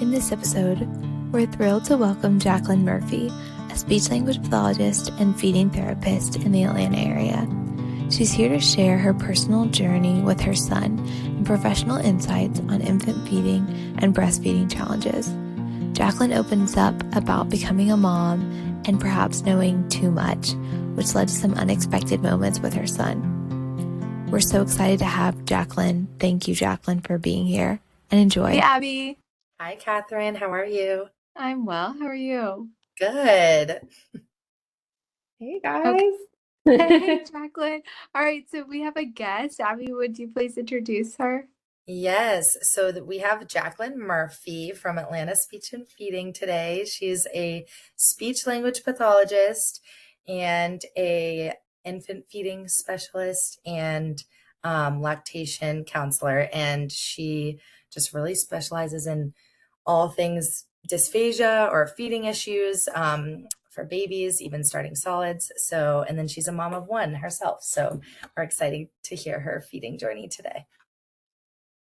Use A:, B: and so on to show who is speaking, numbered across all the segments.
A: In this episode, we're thrilled to welcome Jacqueline Murphy, a speech-language pathologist and feeding therapist in the Atlanta area. She's here to share her personal journey with her son and professional insights on infant feeding and breastfeeding challenges. Jacqueline opens up about becoming a mom and perhaps knowing too much, which led to some unexpected moments with her son. We're so excited to have Jacqueline. Thank you, Jacqueline, for being here, and enjoy.
B: Hey, Abby.
C: Hi, Catherine. How are you?
B: I'm well. How are you?
C: Good.
D: Hey, guys.
B: Hey, Jacqueline. All right, so we have a guest. Abby, would you please introduce her?
C: Yes. So we have Jacqueline Murphy from Atlanta Speech and Feeding today. She's a speech language pathologist and a infant feeding specialist and lactation counselor. And she just really specializes in all things dysphagia or feeding issues for babies, even starting solids. So, and then she's a mom of one herself. So we're excited to hear her feeding journey today.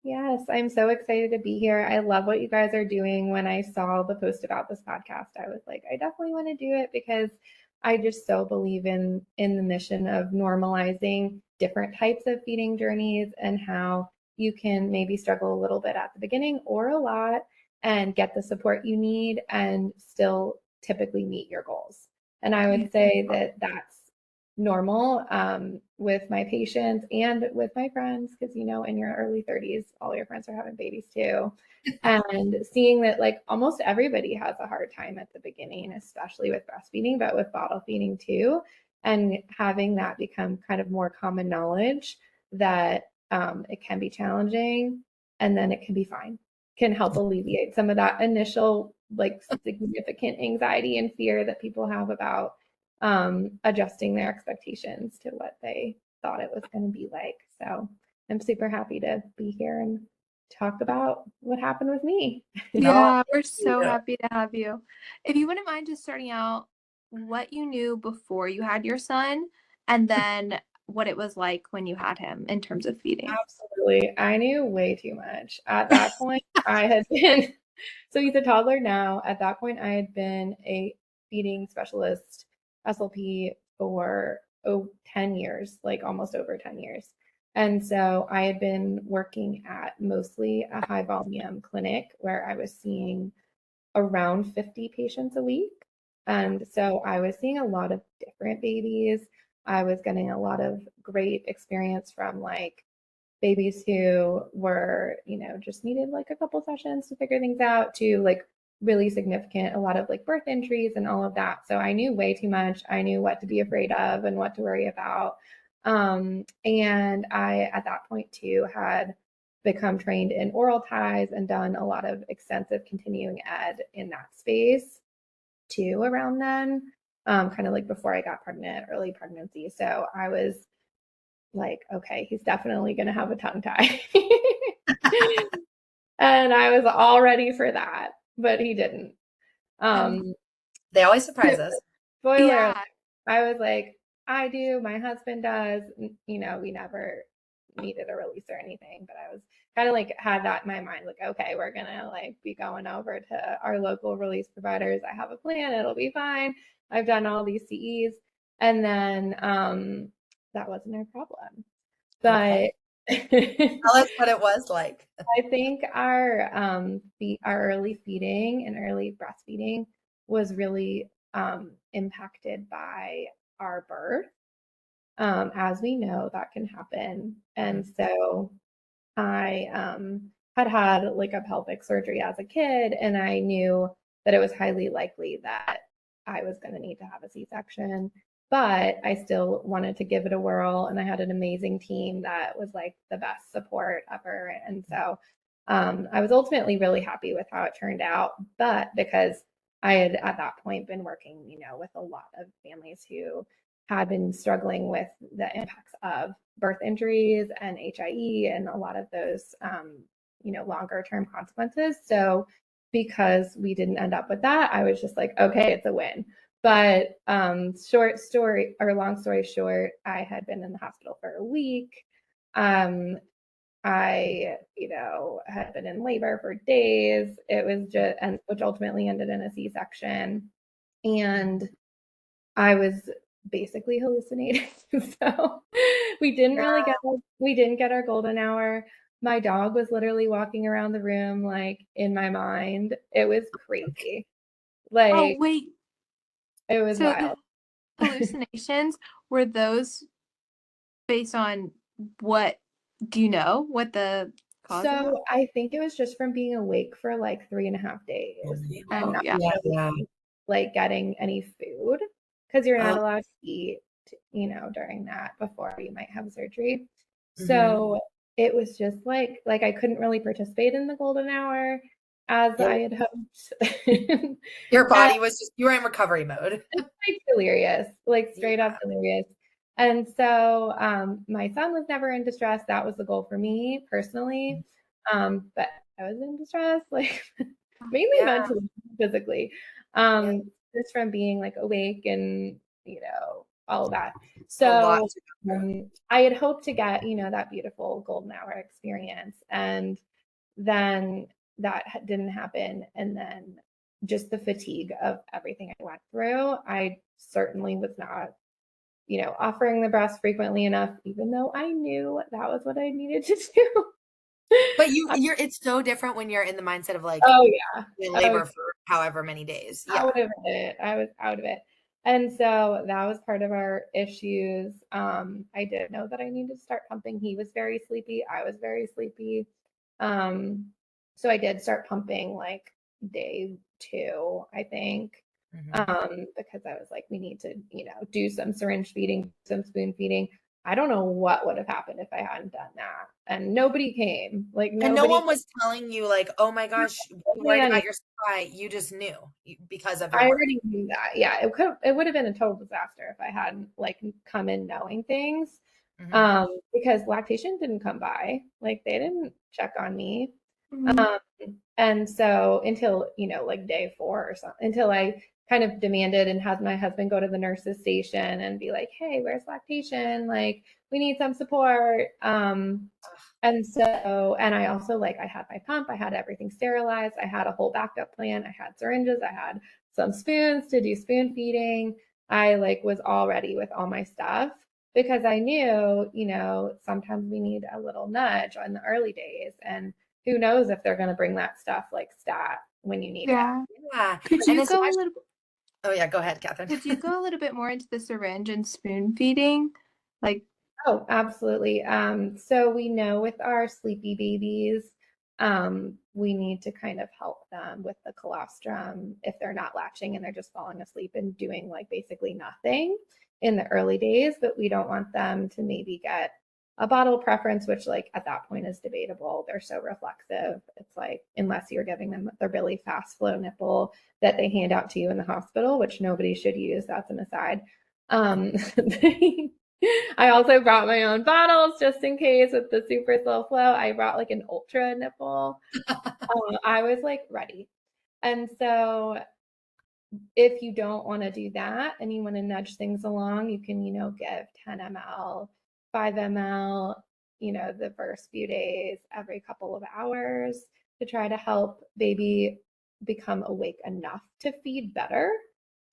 D: Yes, I'm so excited to be here. I love what you guys are doing. When I saw the post about this podcast, I was like, I definitely want to do it because I just so believe in the mission of normalizing different types of feeding journeys and how you can maybe struggle a little bit at the beginning or a lot and get the support you need and still typically meet your goals. And I would say that that's normal with my patients and with my friends, because in your early 30s all your friends are having babies too, and seeing that like almost everybody has a hard time at the beginning, especially with breastfeeding, but with bottle feeding too, and having that become kind of more common knowledge that it can be challenging and then it can be fine, can help alleviate some of that initial like significant anxiety and fear that people have about adjusting their expectations to what they thought it was going to be like. So I'm super happy to be here and talk about what happened with me.
B: Yeah, we're so happy to have you. If you wouldn't mind just starting out what you knew before you had your son and then what it was like when you had him in terms of feeding.
D: Absolutely. I knew way too much. At that point, I had been, so he's a toddler now. At that point, I had been a feeding specialist, SLP, for 10 years, like almost over 10 years. And so I had been working at mostly a high volume clinic where I was seeing around 50 patients a week. And so I was seeing a lot of different babies. I was getting a lot of great experience from like babies who were, just needed like a couple sessions to figure things out, to like really significant, a lot of like birth injuries and all of that. So I knew way too much. I knew what to be afraid of and what to worry about. And I, at that point too, had become trained in oral ties and done a lot of extensive continuing ed in that space too around then, kind of like before I got pregnant, early pregnancy. So I was like, okay, he's definitely going to have a tongue tie. And I was all ready for that, but he didn't.
C: They always surprise us.
D: Spoiler alert. I was like, I do, my husband does, we never needed a release or anything, but I was kind of like had that in my mind, like, okay, we're gonna like be going over to our local release providers. I have a plan, it'll be fine. I've done all these CEs. And then that wasn't our problem. But
C: tell us what it was like.
D: I think our early feeding and early breastfeeding was really impacted by our birth. As we know, that can happen. And so I had like a pelvic surgery as a kid, and I knew that it was highly likely that I was going to need to have a C-section, but I still wanted to give it a whirl. And I had an amazing team that was like the best support ever. And so I was ultimately really happy with how it turned out, but because I had at that point been working, with a lot of families who had been struggling with the impacts of birth injuries and HIE and a lot of those, longer term consequences. So because we didn't end up with that, I was just like, okay, it's a win. But long story short, I had been in the hospital for a week. I, had been in labor for days. It was just, and which ultimately ended in a C-section. And I was basically hallucinating. So we didn't really get our golden hour. My dog was literally walking around the room like in my mind. It was crazy.
B: Oh,
D: Like
B: wait.
D: it was
B: So the
D: wild.
B: hallucinations, were those based on what, do you know what the cause of that?
D: So I think it was just from being awake for like 3.5 days and
B: Oh,
D: not
B: yeah.
D: really like getting any food because you're not
C: Oh.
D: allowed to eat, during that before you might have surgery.
C: Mhm.
D: So it was just like I couldn't really participate in the golden hour as I had hoped.
C: Your body was just, you were in recovery mode.
D: Like delirious, like straight up delirious. And so my son was never in distress. That was the goal for me personally. But I was in distress, like mainly mentally, physically, just from being like awake and, all of that. So I had hoped to get, that beautiful golden hour experience. And then that didn't happen. And then just the fatigue of everything I went through, I certainly was not, offering the breast frequently enough, even though I knew that was what I needed to do.
C: But you're it's so different when you're in the mindset of like
D: Oh yeah,
C: in labor for however many days. Yeah.
D: out of it. I was out of it. And so that was part of our issues. I did know that I needed to start pumping. He was very sleepy. I was very sleepy. So I did start pumping like day 2, I think. Because I was like, we need to, do some syringe feeding, some spoon feeding. I don't know what would have happened if I hadn't done that. And nobody came. Like
C: And no one was telling you like, oh my gosh, you're worried about your supply. You just knew because of your
D: I
C: work.
D: already knew that. Yeah, it would have been a total disaster if I hadn't like come in knowing things. Because lactation didn't come by. Like they didn't check on me. And so until, like day 4 or something, until I kind of demanded and had my husband go to the nurse's station and be like, hey, where's lactation? Like, we need some support. And so, and I also I had my pump, I had everything sterilized, I had a whole backup plan, I had syringes, I had some spoons to do spoon feeding. I was all ready with all my stuff because I knew, sometimes we need a little nudge in the early days. And who knows if they're going to bring that stuff like stat when you need it.
C: Yeah.
B: Could you go a little?
C: Oh yeah, go ahead, Catherine.
B: Could you go a little bit more into the syringe and spoon feeding?
D: Oh, absolutely. So we know with our sleepy babies, we need to kind of help them with the colostrum if they're not latching and they're just falling asleep and doing basically nothing in the early days, but we don't want them to maybe get a bottle preference, which at that point is debatable. They're so reflexive. It's unless you're giving them their really fast flow nipple that they hand out to you in the hospital, which nobody should use. That's an aside. I also brought my own bottles just in case with the super slow flow. I brought an ultra nipple. I was ready. And so if you don't want to do that and you want to nudge things along, you can, give 10 ml, 5 ml, the first few days, every couple of hours to try to help baby become awake enough to feed better.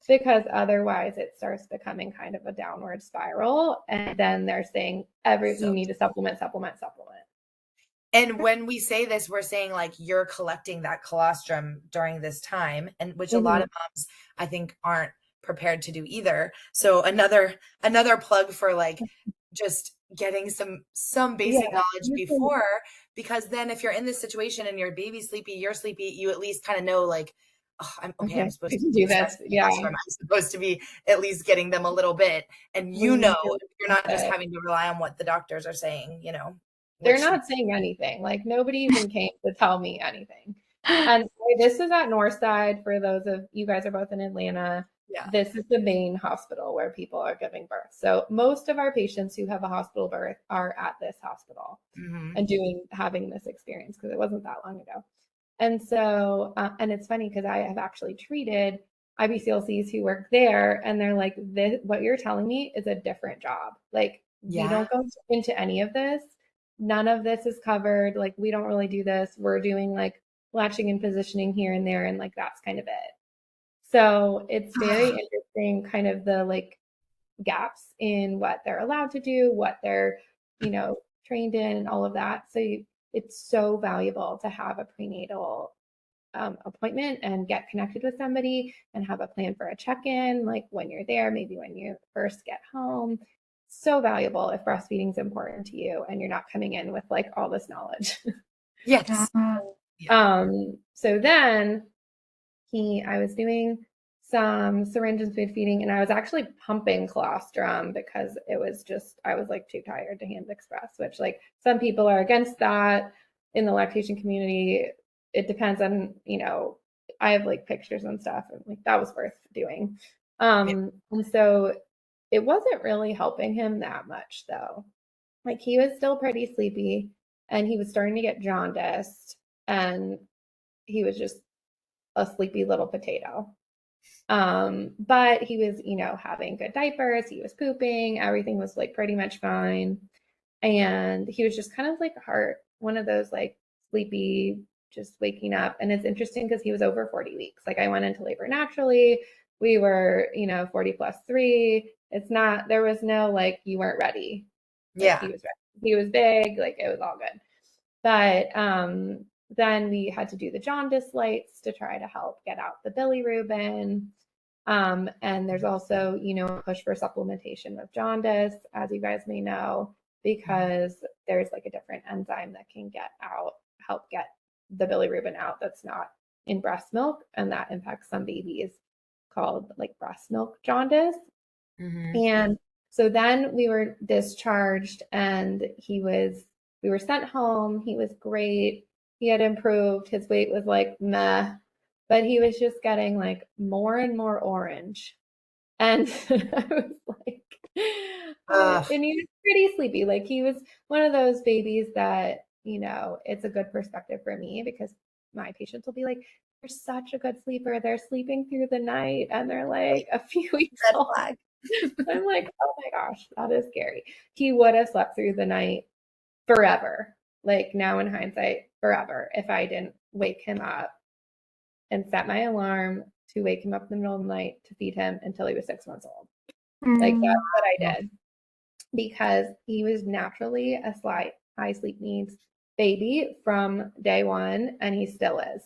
D: Because otherwise it starts becoming kind of a downward spiral. And then they're saying you need to supplement.
C: And when we say this, we're saying you're collecting that colostrum during this time, and which a lot of moms I think aren't prepared to do either. So another plug for just getting some basic knowledge before, because then if you're in this situation and your baby's sleepy, you're sleepy, you at least kind of know oh, I'm supposed to do this.
D: Yeah.
C: I'm supposed to be at least getting them a little bit. And you're not just having to rely on what the doctors are saying,
D: They're not saying anything. Nobody even came to tell me anything. And this is at Northside for those of you guys are both in Atlanta.
C: Yeah.
D: This is the main hospital where people are giving birth. So most of our patients who have a hospital birth are at this hospital and having this experience because it wasn't that long ago. And so, and it's funny because I have actually treated IBCLCs who work there and they're like, what you're telling me is a different job. We don't go into any of this. none of this is covered. Like, we don't really do this. We're doing like latching and positioning here and there, and like that's kind of it. So it's very interesting, kind of the like gaps in what they're allowed to do, what they're, trained in, and all of that. So it's so valuable to have a prenatal appointment and get connected with somebody and have a plan for a check-in, like when you're there, maybe when you first get home. So valuable if breastfeeding is important to you and you're not coming in with like all this knowledge.
C: Yes.
D: So then I was doing some syringe and spoon feeding, and I was actually pumping colostrum because I was like too tired to hand express, which like some people are against that in the lactation community. It depends on, I have like pictures and stuff, and like that was worth doing. And so it wasn't really helping him that much though. Like he was still pretty sleepy and he was starting to get jaundiced, and he was just a sleepy little potato. But he was, having good diapers, he was pooping, everything was like pretty much fine. And he was just kind of like one of those like sleepy, just waking up. And it's interesting because he was over 40 weeks. Like I went into labor naturally. We were, 40 plus 3. There was no like, you weren't ready. Like,
C: Yeah.
D: he was ready. He was big, like it was all good. But then we had to do the jaundice lights to try to help get out the bilirubin. And there's also, a push for supplementation of jaundice, as you guys may know, because there's like a different enzyme that can help get the bilirubin out that's not in breast milk. And that impacts some babies, called like breast milk jaundice. And so then we were discharged and we were sent home. He was great. He had improved. His weight was like meh, but he was just getting like more and more orange. And I was like, and he was pretty sleepy. Like he was one of those babies that, it's a good perspective for me because my patients will be like, they're such a good sleeper. They're sleeping through the night and they're like a few weeks old. I'm like, oh my gosh, that is scary. He would have slept through the night forever. Like now in hindsight, forever, if I didn't wake him up and set my alarm to wake him up in the middle of the night to feed him until he was 6 months old. Like that's what I did, because he was naturally a slight high sleep needs baby from day one, and he still is.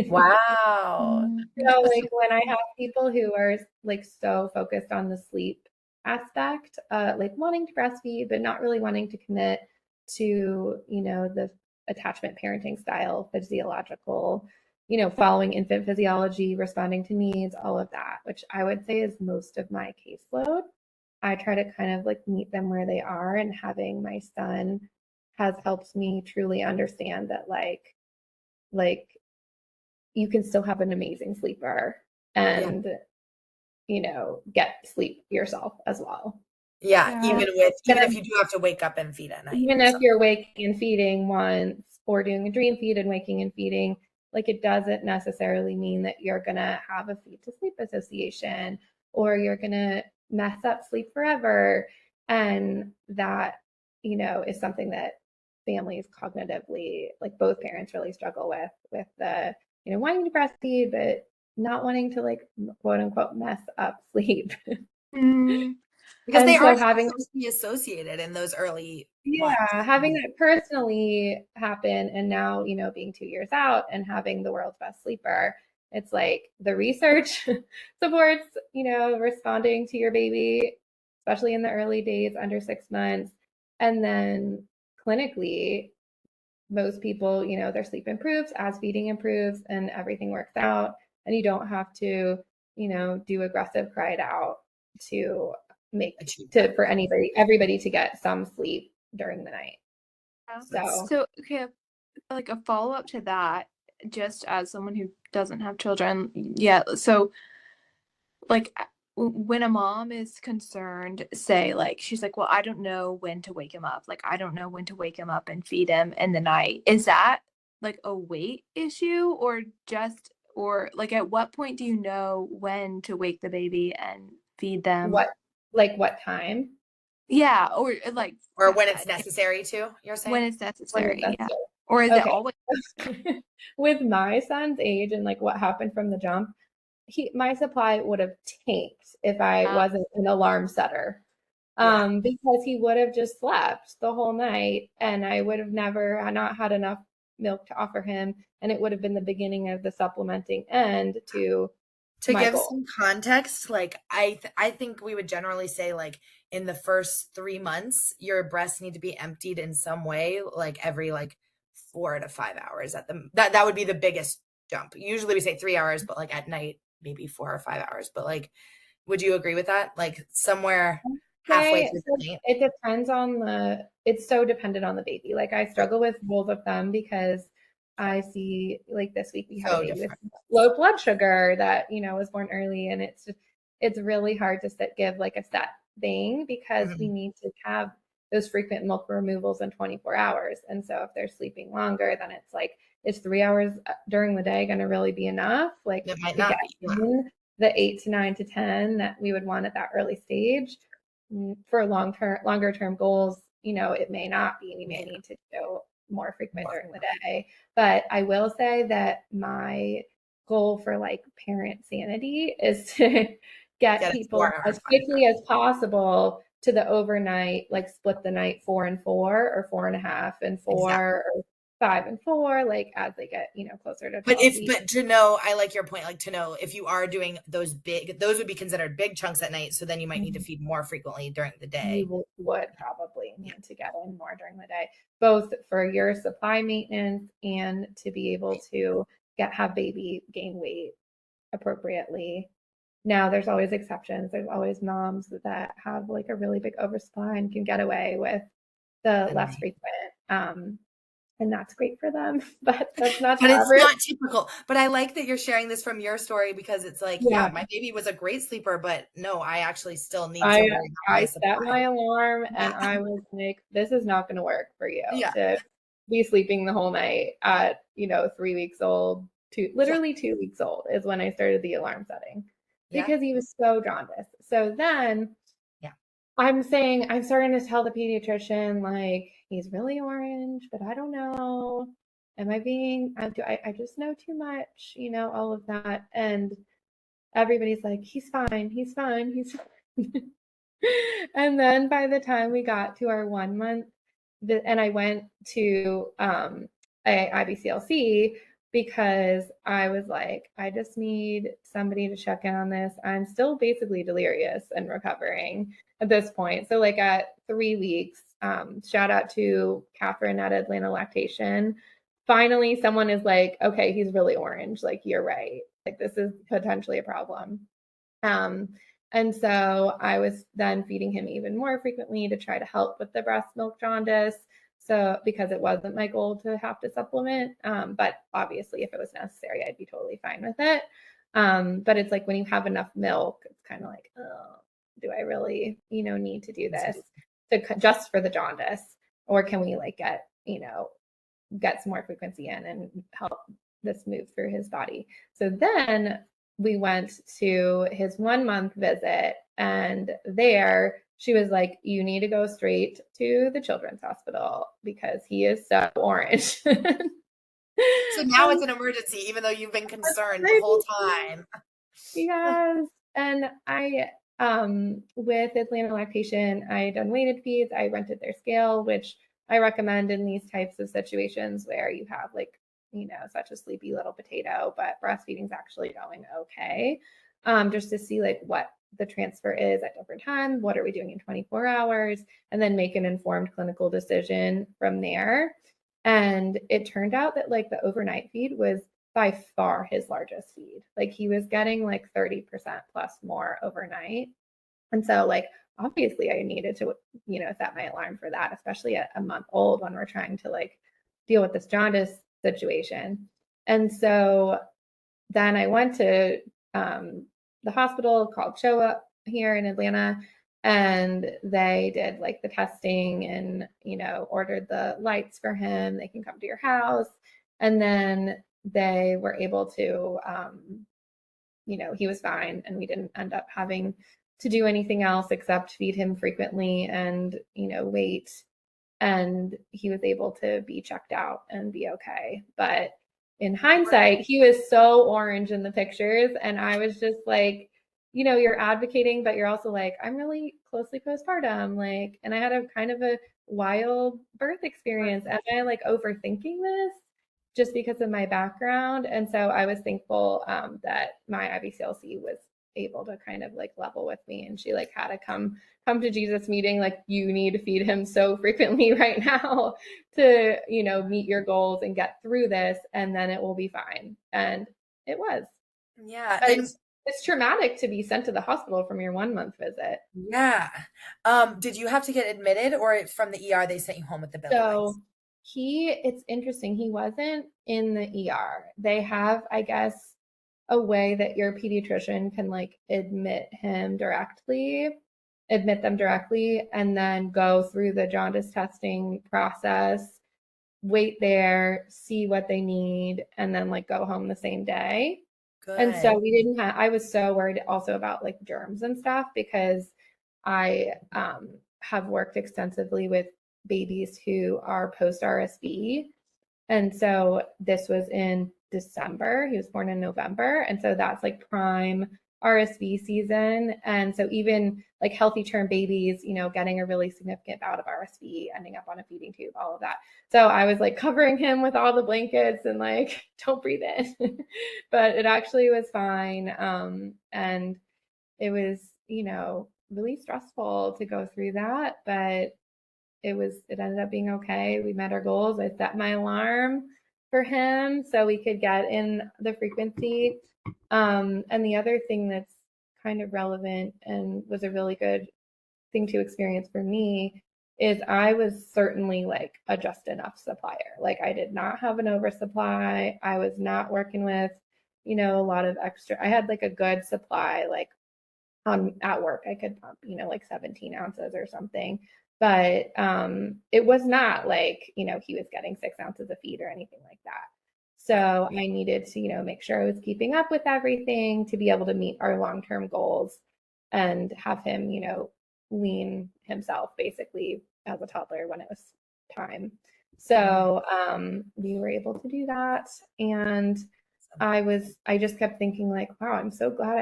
C: Wow.
D: So like when I have people who are like so focused on the sleep aspect, like wanting to breastfeed but not really wanting to commit to, the attachment parenting style, physiological, following infant physiology, responding to needs, all of that, which I would say is most of my caseload. I try to kind of like meet them where they are, and having my son has helped me truly understand that like you can still have an amazing sleeper and get sleep yourself as well.
C: Yeah. Even if you do have to wake up and feed at night.
D: Even if you're waking and feeding once or doing a dream feed and waking and feeding, like it doesn't necessarily mean that you're gonna have a feed to sleep association or you're gonna mess up sleep forever. And that, is something that families cognitively, like both parents really struggle with the, wanting to breastfeed, but not wanting to like quote unquote mess up sleep.
C: Because they are supposed to be associated in those early months.
D: Having that personally happen, and now, being 2 years out and having the world's best sleeper, it's like the research supports, responding to your baby, especially in the early days under 6 months. And then clinically, most people, their sleep improves as feeding improves and everything works out. And you don't have to, do aggressive cry it out to for everybody to get some sleep during the night.
B: So okay, like a follow-up to that, just as someone who doesn't have children yet. So like when a mom is concerned, say like she's like, well, I don't know when to wake him up. Like I don't know when to wake him up and feed him in the night. Is that like a weight issue or like at what point do you know when to wake the baby and feed them?
D: What time?
B: Yeah, or like
C: Or when it's necessary to, you're saying?
B: when it's necessary,
D: When it's
B: yeah.
D: necessary.
B: Or is it always?
D: With my son's age and like what happened from the jump, my supply would have tanked if I wasn't an alarm setter. Because he would have just slept the whole night and I would have not had enough milk to offer him, and it would have been the beginning of the supplementing end to
C: give
D: goal.
C: some context, like I think we would generally say like in the first 3 months your breasts need to be emptied in some way, like every like 4 to 5 hours at the that would be the biggest jump. Usually we say 3 hours, but like at night maybe 4 or 5 hours. But like, would you agree with that? Like somewhere halfway through the night?
D: It depends on it's so dependent on the baby. Like I struggle with rules of thumb because I see like this week we had a baby with low blood sugar that, was born early, and it's really hard to give like a set thing because we need to have those frequent milk removals in 24 hours. And so if they're sleeping longer, then it's like, is 3 hours during the day going to really be enough? Like
C: it might not be.
D: The 8 to 9 to 10 that we would want at that early stage. For longer term goals, it may not be. We may need to go more frequent during the day. But I will say that my goal for like parent sanity is to get people as quickly as possible to the overnight, like split the night 4 and 4 or 4.5 and 4 or 5 and 4, like as they get, closer to 12 weeks.
C: But to know, I like your point, like to know if you are doing those would be considered big chunks at night. So then you might need to feed more frequently during the day.
D: You would probably need to get in more during the day, both for your supply maintenance and to be able to have baby gain weight appropriately. Now there's always exceptions. There's always moms that have like a really big oversupply and can get away with the less frequent. And that's great for them, but that's not.
C: But it's not typical. But I like that you're sharing this from your story because it's like, my baby was a great sleeper, but no, I actually still need to.
D: I set my alarm and I was like, this is not going to work for you to be sleeping the whole night at 3 weeks old. Literally 2 weeks old is when I started the alarm setting because he was so jaundiced. So then, I'm starting to tell the pediatrician, like, he's really orange, but I don't know. I just know too much, all of that. And everybody's like, he's fine. He's fine. He's fine. And then by the time we got to our 1 month, and I went to a IBCLC because I was like, I just need somebody to check in on this. I'm still basically delirious and recovering at this point. So like at 3 weeks, shout out to Catherine at Atlanta Lactation. Finally, someone is like, okay, he's really orange. Like, you're right. Like, this is potentially a problem. And so I was then feeding him even more frequently to try to help with the breast milk jaundice. So because it wasn't my goal to have to supplement, but obviously if it was necessary, I'd be totally fine with it. But it's like when you have enough milk, it's kind of like, oh, do I really, need to do this just for the jaundice, or can we like get some more frequency in and help this move through his body? So then we went to his 1 month visit, and there she was like, you need to go straight to the children's hospital because he is so orange.
C: So now it's an emergency, even though you've been concerned the whole time.
D: Yes. And I, with Atlanta Lactation, I had done weighted feeds. I rented their scale, which I recommend in these types of situations where you have like, such a sleepy little potato, but breastfeeding is actually going okay. Just to see like what the transfer is at different times, what are we doing in 24 hours, and then make an informed clinical decision from there. And it turned out that like the overnight feed was by far his largest feed. Like he was getting like 30% plus more overnight. And so like, obviously I needed to, set my alarm for that, especially at a month old when we're trying to like deal with this jaundice situation. And so then I went to the hospital called Showa here in Atlanta, and they did like the testing and, ordered the lights for him. They can come to your house. And then they were able to, he was fine, and we didn't end up having to do anything else except feed him frequently and, wait. And he was able to be checked out and be okay. But in hindsight, he was so orange in the pictures. And I was just like, you're advocating, but you're also like, I'm really closely postpartum. Like, and I had a kind of a wild birth experience. Am I like overthinking this just because of my background? And so I was thankful that my IBCLC was able to kind of like level with me, and she like had to come to Jesus meeting, like, you need to feed him so frequently right now to, meet your goals and get through this, and then it will be fine. And it was.
C: Yeah.
D: It's traumatic to be sent to the hospital from your 1-month visit.
C: Yeah. Did you have to get admitted, or from the ER they sent you home with the belly
D: So
C: lights?
D: it's interesting. He wasn't in the ER. They have, I guess, a way that your pediatrician can like admit them directly, and then go through the jaundice testing process, wait there, see what they need, and then like go home the same day.
C: Good.
D: And so I was so worried also about like germs and stuff, because I have worked extensively with babies who are post RSV. And so this was in December. He was born in November. And so that's like prime RSV season. And so even like healthy term babies, getting a really significant bout of RSV, ending up on a feeding tube, all of that. So I was like covering him with all the blankets and like, don't breathe in. But it actually was fine. And it was, really stressful to go through that. But it ended up being okay. We met our goals. I set my alarm for him so we could get in the frequency. And the other thing that's kind of relevant and was a really good thing to experience for me is I was certainly like a just enough supplier. Like, I did not have an oversupply. I was not working with, a lot of extra. I had like a good supply, like at work I could pump, like 17 ounces or something. But it was not like, he was getting 6 ounces of feed or anything like that. So I needed to, make sure I was keeping up with everything to be able to meet our long-term goals and have him, wean himself basically as a toddler when it was time. So we were able to do that. And I just kept thinking like, wow, I'm so glad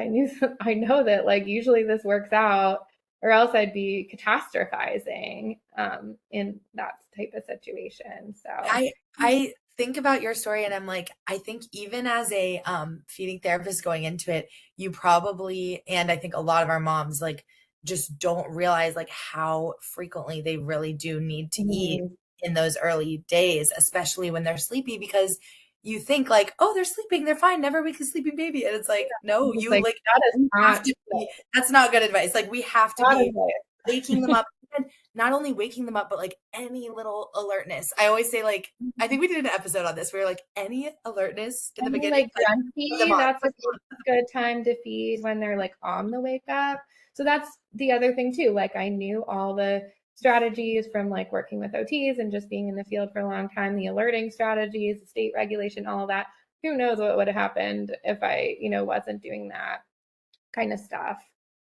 D: I know that like usually this works out, or else I'd be catastrophizing in that type of situation. So
C: I think about your story, and I'm like, I think even as a feeding therapist going into it, you probably, and I think a lot of our moms like just don't realize like how frequently they really do need to eat in those early days, especially when they're sleepy, because you think like, oh, they're sleeping, they're fine, never wake a sleeping baby. And it's like, no, you like have to be, that's not good advice. Like, we have to be waking them up, and not only waking them up, but like any little alertness. I always say, like, I think we did an episode on this where like any alertness in the beginning,
D: like grumpy, that's a good time to feed, when they're like on the wake up. So that's the other thing too. Like, I knew all the strategies from like working with OTs and just being in the field for a long time, the alerting strategies, the state regulation, all of that. Who knows what would have happened if I, wasn't doing that kind of stuff.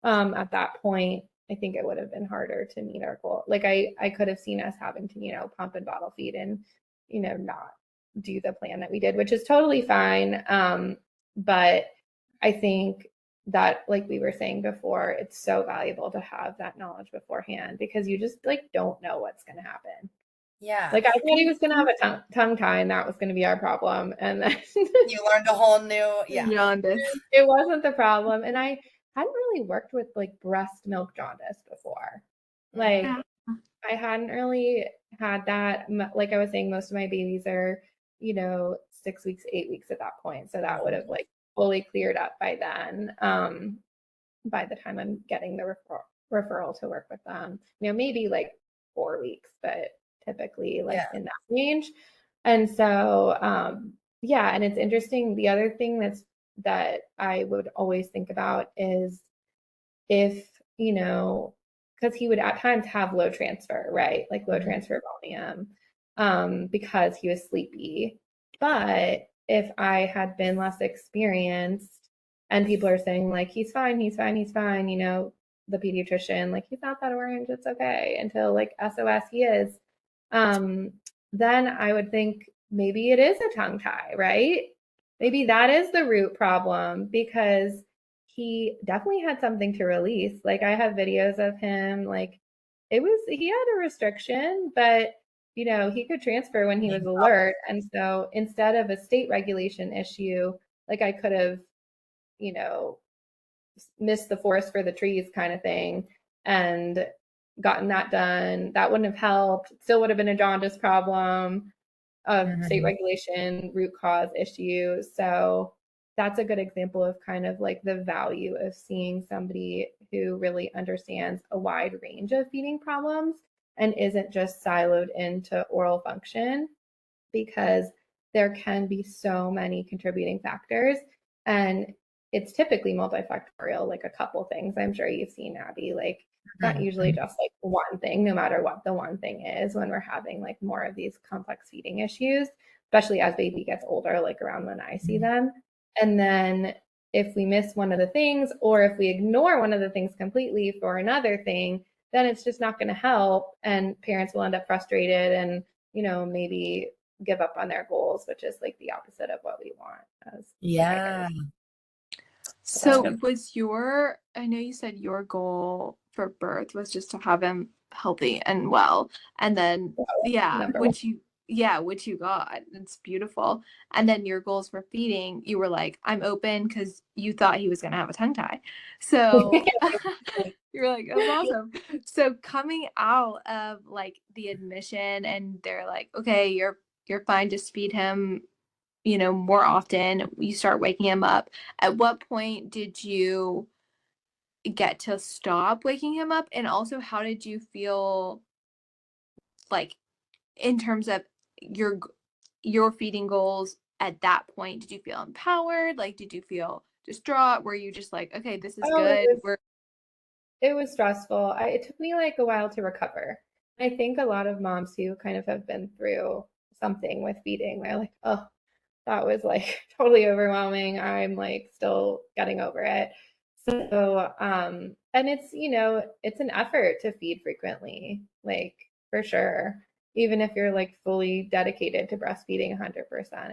D: At that point, I think it would have been harder to meet our goal. Like, I could have seen us having to, pump and bottle feed and, not do the plan that we did, which is totally fine. But I think that, like we were saying before, it's so valuable to have that knowledge beforehand, because you just like don't know what's going to happen.
C: Yeah.
D: Like, I thought he was going to have a tongue tie and that was going to be our problem. And then
C: you learned a whole new,
B: jaundice.
D: It wasn't the problem. And I hadn't really worked with like breast milk jaundice before. Like, I hadn't really had that. Like I was saying, most of my babies are, 6 weeks, 8 weeks at that point. So that would have like fully cleared up by then. By the time I'm getting the referral to work with them, maybe like 4 weeks, but typically like in that range. And so, and it's interesting. The other thing that I would always think about is if, because he would at times have low transfer, right? Like low transfer volume, because he was sleepy. But if I had been less experienced and people are saying like, he's fine, the pediatrician, like, he's not that orange, it's okay, until like SOS he is, then I would think maybe it is a tongue tie, right? Maybe that is the root problem, because he definitely had something to release. Like, I have videos of him, like, he had a restriction, but he could transfer when he was alert. And so instead of a state regulation issue, like, I could have, missed the forest for the trees kind of thing and gotten that done. That wouldn't have helped. Still would have been a jaundice problem, state regulation, root cause issue. So that's a good example of kind of like the value of seeing somebody who really understands a wide range of feeding problems and isn't just siloed into oral function, because there can be so many contributing factors, and it's typically multifactorial, like a couple things. I'm sure you've seen, Abby, like, it's not usually just like one thing, no matter what the one thing is, when we're having like more of these complex feeding issues, especially as baby gets older, like around when I see them. And then if we miss one of the things, or if we ignore one of the things completely for another thing, then it's just not going to help. And parents will end up frustrated and, maybe give up on their goals, which is like the opposite of what we want as
C: Yeah.
B: So I know you said your goal for birth was just to have him healthy and well. And then, which you got. It's beautiful. And then your goals for feeding, you were like, I'm open, because you thought he was going to have a tongue tie. So you're like, that's awesome. So coming out of like the admission, and they're like, okay, you're fine, just feed him more often, you start waking him up. At what point did you get to stop waking him up? And also, how did you feel, like, in terms of your feeding goals at that point? Did you feel empowered? Like, did you feel distraught? Were you just like, okay, this is good?
D: It was stressful. It took me like a while to recover. I think a lot of moms who kind of have been through something with feeding, they're like, oh, that was like totally overwhelming. I'm like still getting over it. So, and it's an effort to feed frequently, like, for sure. Even if you're like fully dedicated to breastfeeding 100%,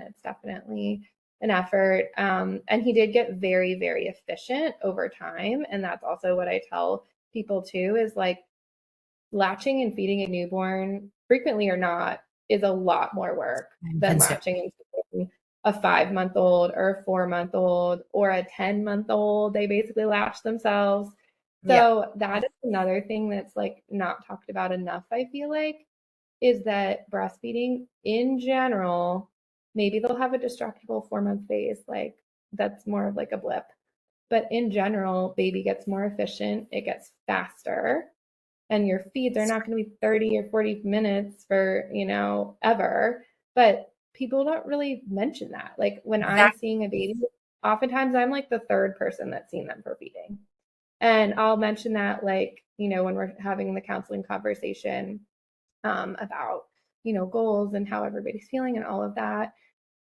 D: it's definitely an effort. And he did get very, very efficient over time. And that's also what I tell people too, is like, latching and feeding a newborn, frequently or not, is a lot more work than latching and feeding a 5-month-old or a 4-month-old or a 10-month-old. They basically latch themselves. So that is another thing that's like not talked about enough, I feel like, is that breastfeeding in general, maybe they'll have a destructible 4-month phase, like that's more of like a blip. But in general, baby gets more efficient, it gets faster, and your feeds are not going to be 30 or 40 minutes for, ever. But people don't really mention that. Like, when I'm seeing a baby, oftentimes I'm like the third person that's seen them for feeding. And I'll mention that, like, when we're having the counseling conversation about, goals and how everybody's feeling and all of that.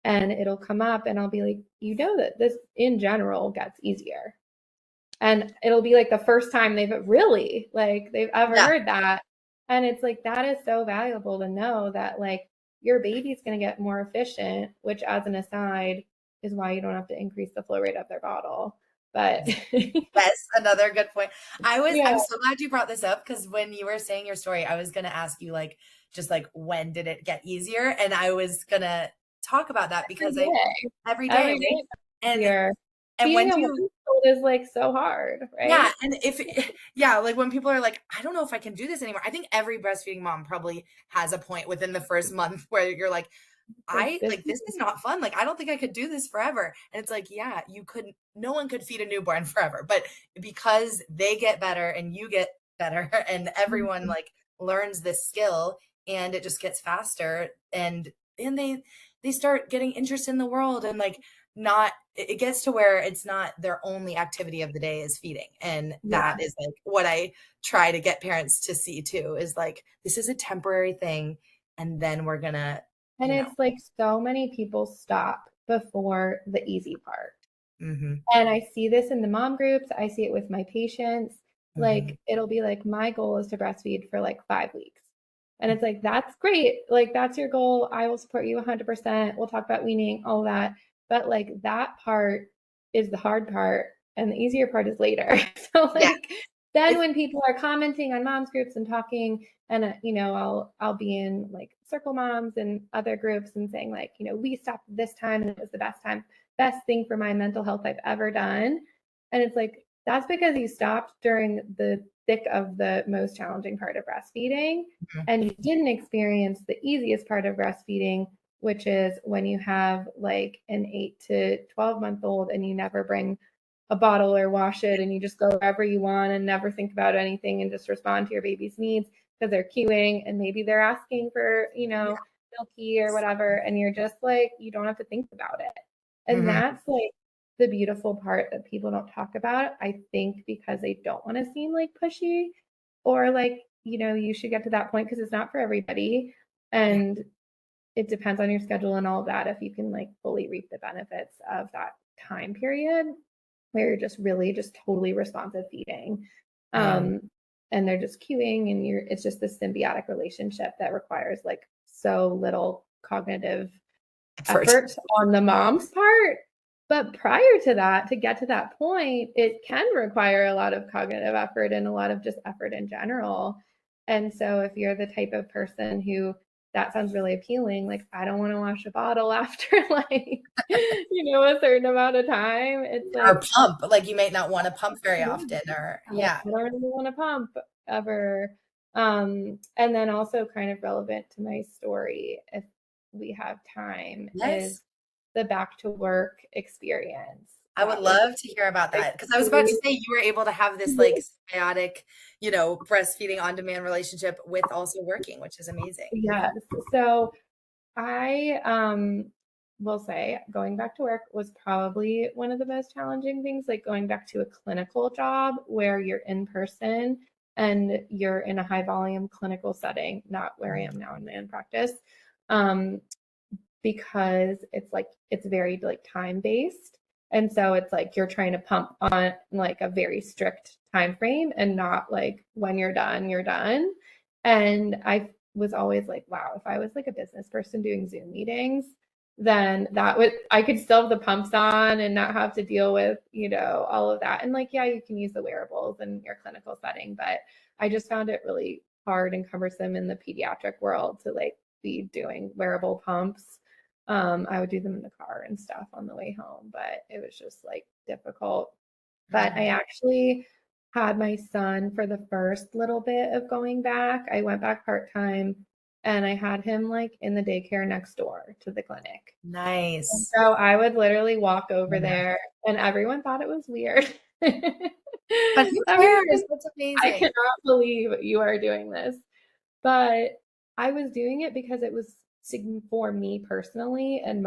D: And it'll come up and I'll be like, that this in general gets easier. And it'll be like the first time they've ever heard that. And it's like, that is so valuable to know that like your baby's going to get more efficient, which, as an aside, is why you don't have to increase the flow rate of their bottle. But
C: yes, another good point. I'm so glad you brought this up, because when you were saying your story, I was going to ask you like, just like, when did it get easier? And I was going to talk about that, because every day. And when you
D: is like so hard, right?
C: Yeah. And like when people are like, I don't know if I can do this anymore. I think every breastfeeding mom probably has a point within the first month where you're like, this is not fun. Like, I don't think I could do this forever. And it's like, yeah, no one could feed a newborn forever, but because they get better and you get better and everyone like learns this skill, and it just gets faster, and they start getting interest in the world, and like, it gets to where it's not their only activity of the day is feeding. And that is like what I try to get parents to see too, is like, this is a temporary thing, and then we're gonna,
D: and it's like, so many people stop before the easy part. And I see this in the mom groups, I see it with my patients. Like it'll be like, my goal is to breastfeed for like 5 weeks. And it's like, that's great. Like that's your goal. I will support you 100%. We'll talk about weaning, all that. But like that part is the hard part and the easier part is later. So like then when people are commenting on moms groups and talking, and you know, I'll be in like Circle Moms and other groups and saying like, you know, we stopped this time and it was the best thing for my mental health I've ever done. And it's like, that's because you stopped during the thick of the most challenging part of breastfeeding, and you didn't experience the easiest part of breastfeeding, which is when you have like an 8 to 12 month old and you never bring a bottle or wash it, and you just go wherever you want and never think about anything and just respond to your baby's needs because they're queuing and maybe they're asking for, you know, milky or whatever, and you're just like, you don't have to think about it. And that's like the beautiful part that people don't talk about, I think, because they don't want to seem like pushy or like, you know, you should get to that point, because it's not for everybody. And it depends on your schedule and all of that, if you can like fully reap the benefits of that time period where you're just really just totally responsive feeding. And they're just queuing, and it's just this symbiotic relationship that requires like so little cognitive effort on the mom's part. But prior to that, to get to that point, it can require a lot of cognitive effort and a lot of just effort in general. And so if you're the type of person who that sounds really appealing, like, I don't want to wash a bottle after like, you know, a certain amount of time. It's like,
C: or pump, like you might not want to pump very often, or
D: I don't really want to pump ever. And then also kind of relevant to my story, if we have time, is the back to work experience.
C: I would love to hear about that, because I was about to say you were able to have this like symbiotic, you know, breastfeeding on demand relationship with also working, which is amazing.
D: Yes. So I will say going back to work was probably one of the most challenging things, like going back to a clinical job where you're in person and you're in a high volume clinical setting, not where I am now in my own practice. Because it's like, it's very like time based. And so it's like you're trying to pump on like a very strict time frame and not like when you're done, you're done. And I was always like, wow, if I was like a business person doing Zoom meetings, then I could still have the pumps on and not have to deal with, you know, all of that. And like, yeah, you can use the wearables in your clinical setting, but I just found it really hard and cumbersome in the pediatric world to like be doing wearable pumps. I would do them in the car and stuff on the way home, but it was just like difficult. But I actually had my son for the first little bit of going back. I went back part-time and I had him like in the daycare next door to the clinic.
C: Nice.
D: And so I would literally walk over there, and everyone thought it was weird.
C: But who cares? That's amazing.
D: I cannot believe you are doing this. But I was doing it because it was for me personally and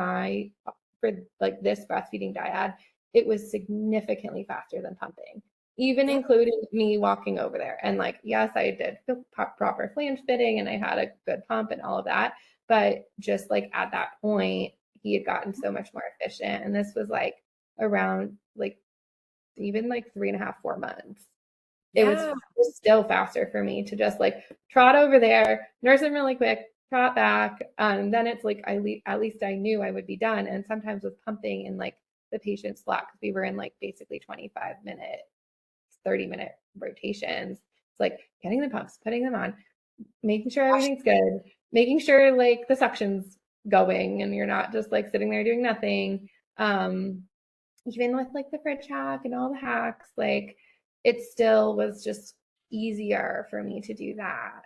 D: for like this breastfeeding dyad, it was significantly faster than pumping, even including me walking over there. And like, yes, I did proper flange fitting and I had a good pump and all of that. But just like at that point, he had gotten so much more efficient. And this was like around like even like 3.5, 4 months. It was still faster for me to just like trot over there, nurse him really quick, trot back. Then it's like, at least I knew I would be done. And sometimes with pumping and like the patient slot, because we were in like basically 25-minute, 30-minute rotations. It's like getting the pumps, putting them on, making sure everything's good, making sure like the suction's going and you're not just like sitting there doing nothing. Even with like the fridge hack and all the hacks, like it still was just easier for me to do that.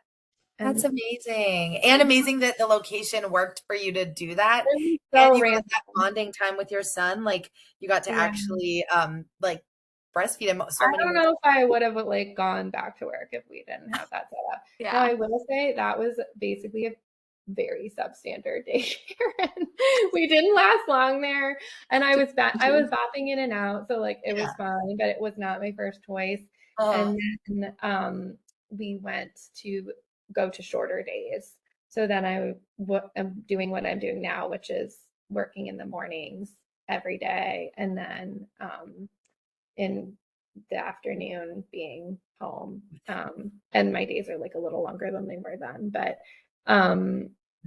C: And that's amazing. And amazing that the location worked for you to do that.
D: So
C: and you got that bonding time with your son. Like you got to actually like breastfeed him so many
D: I don't know if I would have like gone back to work if we didn't have that set up. Now I will say that was basically a very substandard daycare. And we didn't last long there. And I was bopping in and out. So like it was fine, but it was not my first choice. And then we went to go to shorter days. So then I'm doing what I'm doing now, which is working in the mornings every day. And then in the afternoon being home. And my days are like a little longer than they were then, but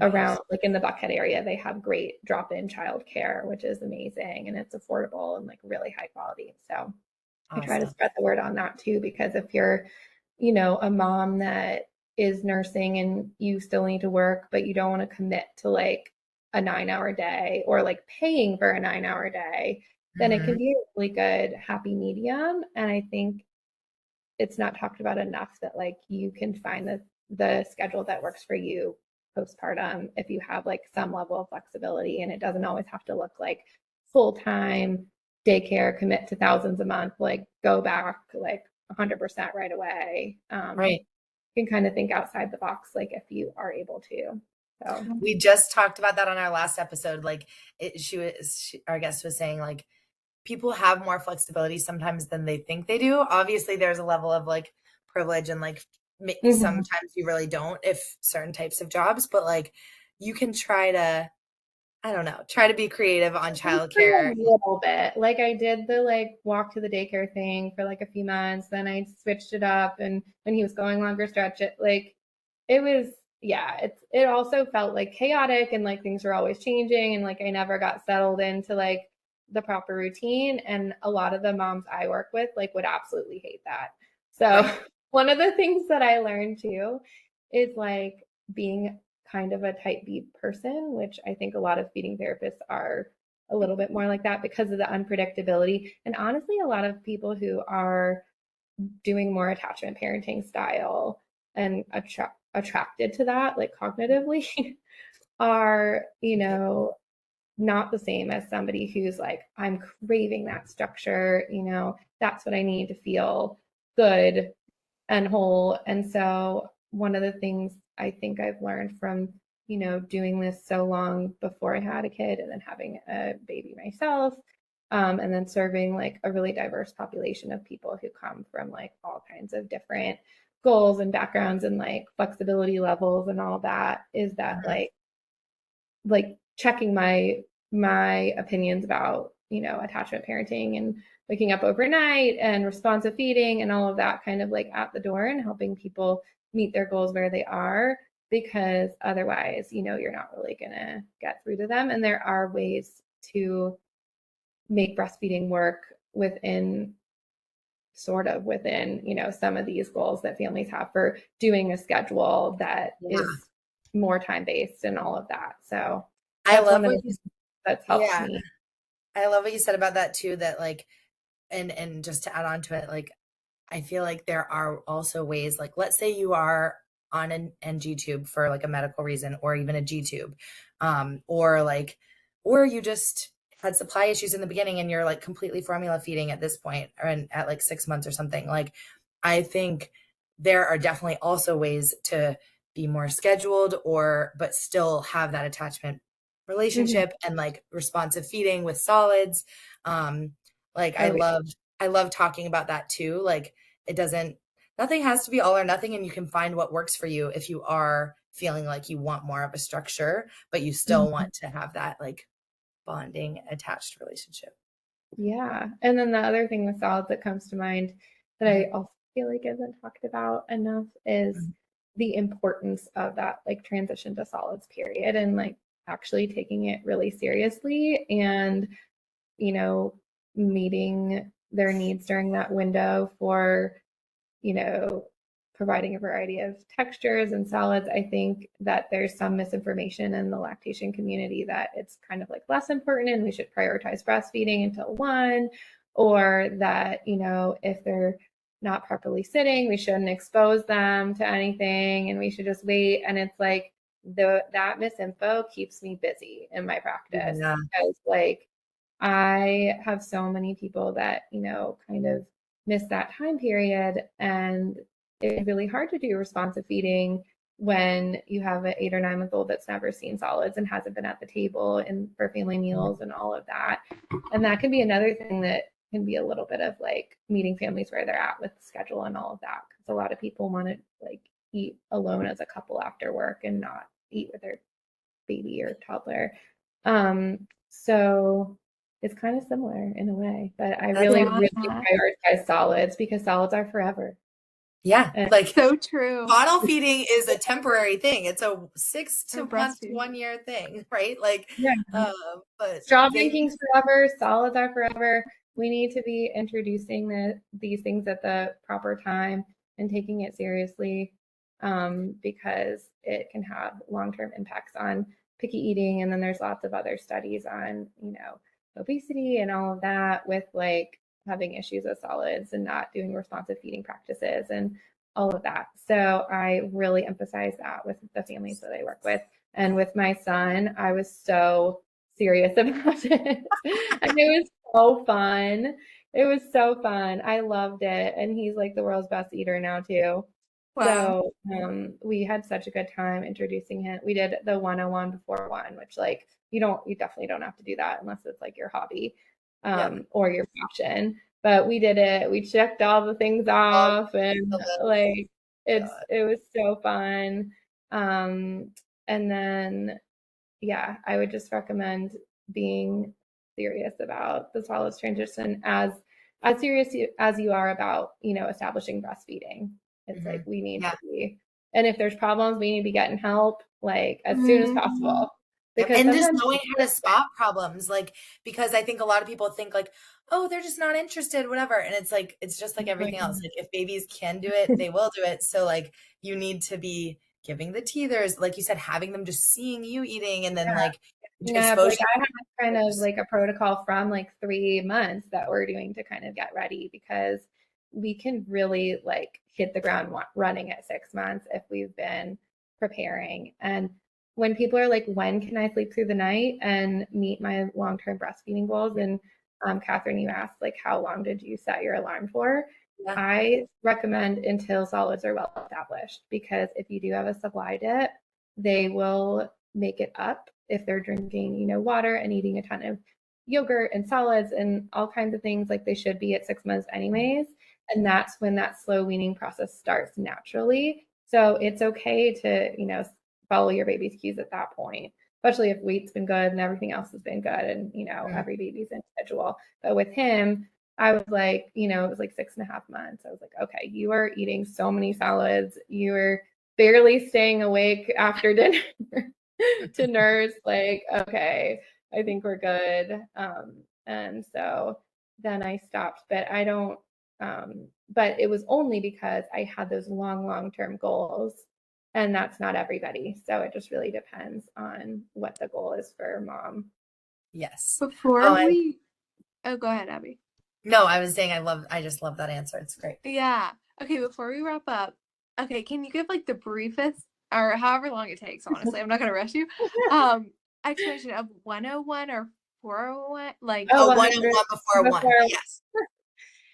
D: around like in the Buckhead area, they have great drop-in childcare, which is amazing, and it's affordable and like really high quality. So I try to spread the word on that too, because if you're, a mom that is nursing and you still need to work, but you don't want to commit to like a 9-hour day or like paying for a 9-hour day, then it can be a really good happy medium. And I think it's not talked about enough that like you can find the schedule that works for you postpartum if you have like some level of flexibility, and it doesn't always have to look like full-time daycare, commit to thousands a month, like go back like 100% right away.
C: Right.
D: You can kind of think outside the box, like if you are able to. So
C: we just talked about that on our last episode. Like our guest was saying, like, people have more flexibility sometimes than they think they do. Obviously, there's a level of like privilege and like sometimes you really don't if certain types of jobs, but like you can try to, I don't know, try to be creative on childcare.
D: A little bit. Like I did the like walk to the daycare thing for like a few months, then I switched it up, and when he was going longer stretch it, like it was, yeah, it also felt like chaotic and like things were always changing, and like I never got settled into like the proper routine. And a lot of the moms I work with like would absolutely hate that. So one of the things that I learned too is like being kind of a type B person, which I think a lot of feeding therapists are a little bit more like that because of the unpredictability. And honestly, a lot of people who are doing more attachment parenting style and attracted to that, like cognitively, are, not the same as somebody who's like, I'm craving that structure, that's what I need to feel good and whole. And so one of the things I think I've learned from, doing this so long before I had a kid and then having a baby myself, and then serving like a really diverse population of people who come from like all kinds of different goals and backgrounds and like flexibility levels and all that, is that like checking my opinions about, attachment parenting and waking up overnight and responsive feeding and all of that kind of like at the door, and helping people meet their goals where they are, because otherwise, you're not really going to get through to them. And there are ways to make breastfeeding work within some of these goals that families have for doing a schedule that is more time-based and all of that. So
C: I love what
D: that's helped me.
C: I love what you said about that too, that like, and just to add on to it, like, I feel like there are also ways, like, let's say you are on an NG tube for like a medical reason, or even a G tube, or you just had supply issues in the beginning and you're like completely formula feeding at this point, or at like 6 months or something. Like, I think there are definitely also ways to be more scheduled, but still have that attachment relationship and like responsive feeding with solids. I love talking about that too. Like, nothing has to be all or nothing, and you can find what works for you if you are feeling like you want more of a structure, but you still want to have that like bonding attached relationship.
D: Yeah. And then the other thing with solids that comes to mind that I also feel like isn't talked about enough is the importance of that like transition to solids period, and like actually taking it really seriously and, meeting their needs during that window for, providing a variety of textures and solids. I think that there's some misinformation in the lactation community that it's kind of like less important and we should prioritize breastfeeding until 1, or that, if they're not properly sitting, we shouldn't expose them to anything and we should just wait. And it's like that misinfo keeps me busy in my practice, because like I have so many people that, kind of miss that time period, and it's really hard to do responsive feeding when you have an 8 or 9 month old that's never seen solids and hasn't been at the table and for family meals and all of that. And that can be another thing that can be a little bit of like meeting families where they're at with the schedule and all of that, because a lot of people want to like eat alone as a couple after work and not eat with their baby or toddler. So it's kind of similar in a way, but I
C: That's
D: really,
B: Yeah.
D: really prioritize solids because solids are forever.
C: Yeah,
D: And
C: like
B: So true.
C: bottle feeding is a temporary thing. It's a 6
B: Or
C: months to
B: breastfeeding.
C: 1 year thing, right? Like,
D: yeah,
C: but
D: straw
C: they,
D: drinking's forever, solids are forever. We need to be introducing these things at the proper time and taking it seriously, because it can have long-term impacts on picky eating. And then there's lots of other studies on, obesity and all of that with like having issues with solids and not doing responsive feeding practices and all of that. So I really emphasize that with the families that I work with. And with my son, I was so serious about it. And it was so fun. It was so fun. I loved it. And he's like the world's best eater now too.
B: Wow.
D: So we had such a good time introducing him. We did the 101 before one, which like you definitely don't have to do that unless it's like your hobby or your passion. But we did it. We checked all the things off and like it was so fun. And then yeah, I would just recommend being serious about the solids transition as serious as you are about, establishing breastfeeding. It's like we need to be, and if there's problems, we need to be getting help like as soon as possible. Because
C: and just
D: sometimes
C: knowing how to spot problems, like, because I think a lot of people think like, oh, they're just not interested, whatever. And it's like, it's just like everything else. Like if babies can do it, they will do it. So like you need to be giving the teethers, like you said, having them just seeing you eating and then like
D: yeah, but like
C: exposure.
D: I have kind of like a protocol from like 3 months that we're doing to kind of get ready because we can really like hit the ground running at 6 months if we've been preparing. And when people are like, when can I sleep through the night and meet my long-term breastfeeding goals? And Catherine, you asked like, how long did you set your alarm for?
C: Yeah.
D: I recommend until solids are well established because if you do have a supply dip, they will make it up if they're drinking, water and eating a ton of yogurt and solids and all kinds of things like they should be at 6 months anyways. And that's when that slow weaning process starts naturally. So it's okay to, follow your baby's cues at that point, especially if weight's been good and everything else has been good and, every baby's individual. But with him, I was like, it was like 6.5 months. I was like, okay, you are eating so many solids. You are barely staying awake after dinner to nurse. Like, okay, I think we're good. And so then I stopped, but I don't, but it was only because I had those long-term goals. And that's not everybody. So it just really depends on what the goal is for mom.
C: Yes.
B: Before go ahead, Abby.
C: No, I was saying I just love that answer. It's great.
B: Yeah. Okay, before we wrap up, okay, can you give like the briefest or however long it takes, honestly, I'm not gonna rush you, explanation of 101 or 401? Like
C: 101 before one. Yes.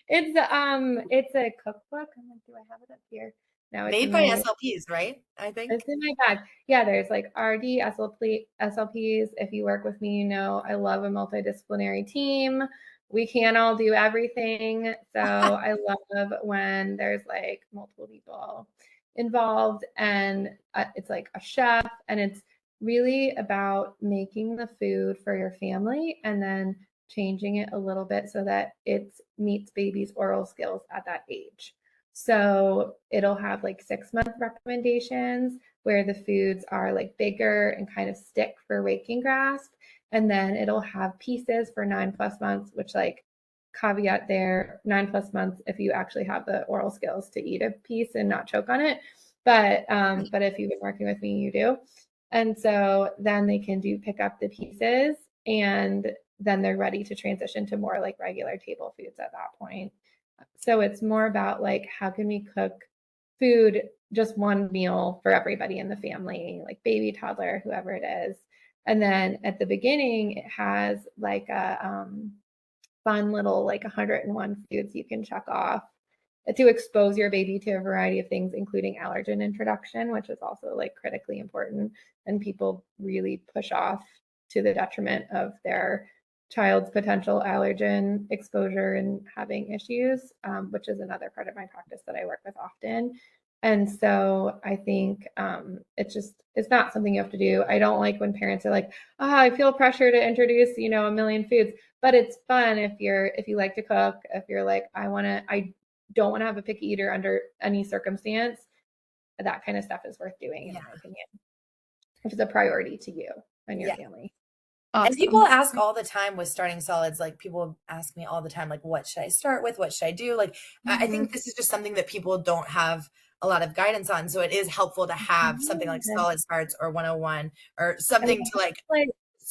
D: It's a cookbook. I'm like, do I have it up here? No, it's
C: made by SLPs, right? I think
D: it's in my bag. Yeah, there's like RD, SLPs. If you work with me, I love a multidisciplinary team. We can't all do everything. So I love when there's like multiple people involved and it's like a chef and it's really about making the food for your family and then changing it a little bit so that it meets baby's oral skills at that age. So it'll have like 6-month recommendations where the foods are like bigger and kind of stick for waking grasp. And then it'll have pieces for 9+ months, which like caveat there, 9+ months if you actually have the oral skills to eat a piece and not choke on it. But if you've been working with me, you do. And so then they can pick up the pieces and then they're ready to transition to more like regular table foods at that point. So it's more about like, how can we cook food, just one meal for everybody in the family, like baby, toddler, whoever it is. And then at the beginning, it has like a fun little like 101 foods you can check off to expose your baby to a variety of things, including allergen introduction, which is also like critically important. And people really push off to the detriment of their child's potential allergen exposure and having issues, which is another part of my practice that I work with often. And so I think it's not something you have to do. I don't like when parents are like, oh, I feel pressure to introduce, a million foods, but it's fun if you like to cook, if you're like, I don't want to have a picky eater under any circumstance. That kind of stuff is worth doing, in my opinion, if it's a priority to you and your family.
C: Awesome. And people ask all the time with starting solids, like people ask me all the time, like, what should I start with? What should I do? Like, I think this is just something that people don't have a lot of guidance on. So it is helpful to have something like Solid Starts or 101 or something to like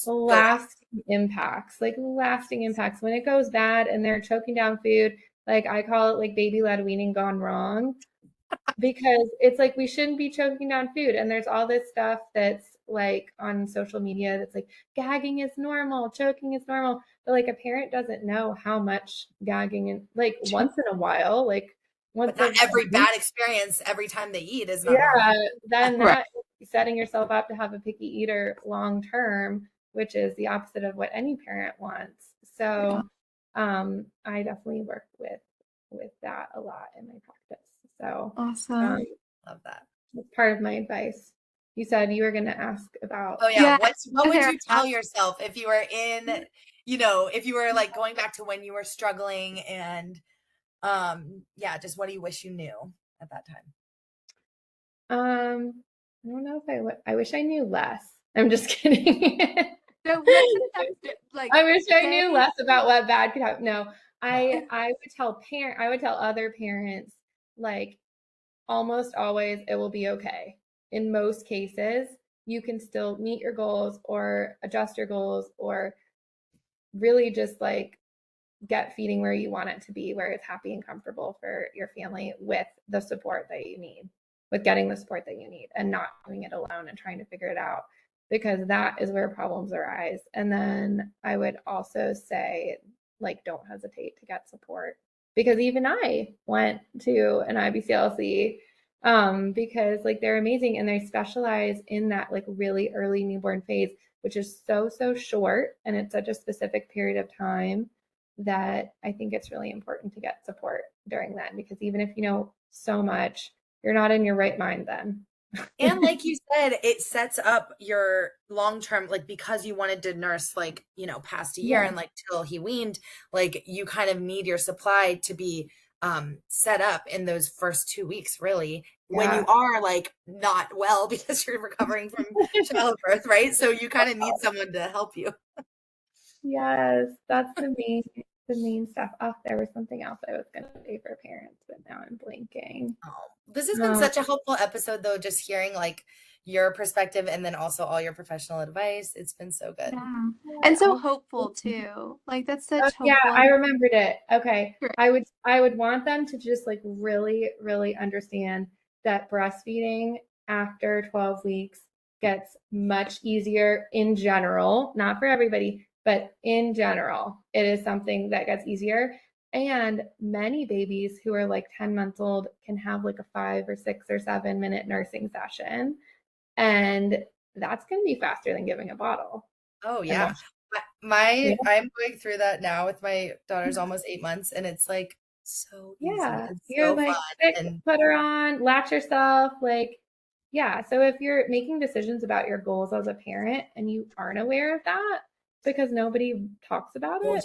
D: lasting impacts, when it goes bad and they're choking down food. Like I call it like baby-led weaning gone wrong, because it's like we shouldn't be choking down food. And there's all this stuff that's like on social media that's like gagging is normal, choking is normal. But like a parent doesn't know how much gagging and like once in a while, like once
C: but not every bad experience every time they eat is not normal.
D: Then that setting yourself up to have a picky eater long term, which is the opposite of what any parent wants. So I definitely work with that a lot in my practice. So
B: awesome.
C: Love that.
D: That's part of my advice. You said you were going to ask about.
C: Oh yeah. What would you tell yourself if you were in, if you were like going back to when you were struggling and, just what do you wish you knew at that time?
D: I don't know if I wish I knew less. I'm just kidding.
B: No,
D: I wish I knew less about what bad could happen. No, I would tell other parents, like, almost always it will be okay. In most cases, you can still meet your goals or adjust your goals or really just like get feeding where you want it to be, where it's happy and comfortable for your family with the support that you need, with getting the support that you need and not doing it alone and trying to figure it out, because that is where problems arise. And then I would also say, like, don't hesitate to get support, because even I went to an IBCLC because like they're amazing and they specialize in that like really early newborn phase, which is so short and it's such a specific period of time that I think it's really important to get support during that, because even if you know so much, you're not in your right mind then.
C: And like you said, it sets up your long-term, like, because you wanted to nurse like, past a year and like till he weaned, like you kind of need your supply to be set up in those first 2 weeks, really, when you are like not well because you're recovering from childbirth, right? So you kind of need someone to help you.
D: Yes, that's the main stuff. Oh, there was something else I was going to say for parents, but now I'm blanking.
C: Oh, this has been such a helpful episode, though, just hearing like your perspective and then also all your professional advice. It's been so good.
B: Yeah. And so hopeful too. Like that's such hopeful.
D: Yeah, I remembered it. Okay. Sure. I would want them to just like really, really understand that breastfeeding after 12 weeks gets much easier in general, not for everybody, but in general, it is something that gets easier. And many babies who are like 10 months old can have like a 5 or 6 or 7 minute nursing session. And that's going to be faster than giving a bottle.
C: Oh, yeah. I'm going through that now with my daughter's almost 8 months, and it's like so easy. It's
D: you're
C: so
D: like,
C: fun.
D: Put her on, latch yourself. Like, so if you're making decisions about your goals as a parent and you aren't aware of that because nobody talks about it,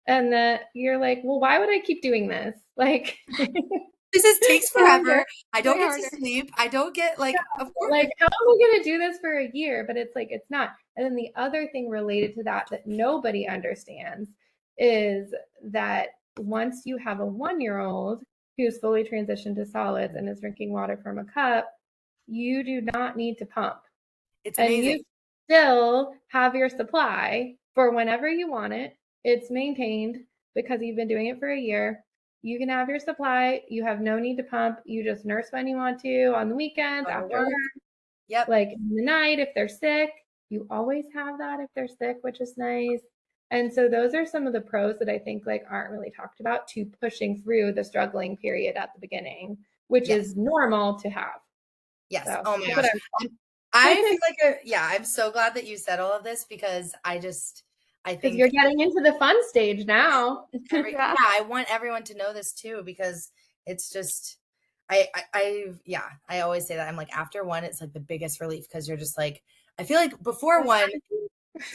D: and that you're like, well, why would I keep doing this? Like,
C: this takes forever. I don't get to sleep. I don't get like, of course.
D: Like, how am I going to do this for a year? But it's like, it's not. And then the other thing related to that nobody understands is that once you have a 1-year-old who's fully transitioned to solids and is drinking water from a cup, you do not need to pump.
C: It's amazing.
D: And you still have your supply for whenever you want it. It's maintained because you've been doing it for a year. You can have your supply. You have no need to pump. You just nurse when you want to on the weekends, after work.
C: Yep.
D: Like in the night, if they're sick, you always have that if they're sick, which is nice. And so those are some of the pros that I think like aren't really talked about to pushing through the struggling period at the beginning, which is normal to have.
C: Yes. So, oh my gosh. I feel like, I'm so glad that you said all of this, because I think
D: you're getting into the fun stage now.
C: I want everyone to know this too, because it's just, I always say that. I'm like, after one, it's like the biggest relief because you're just like, I feel like before one,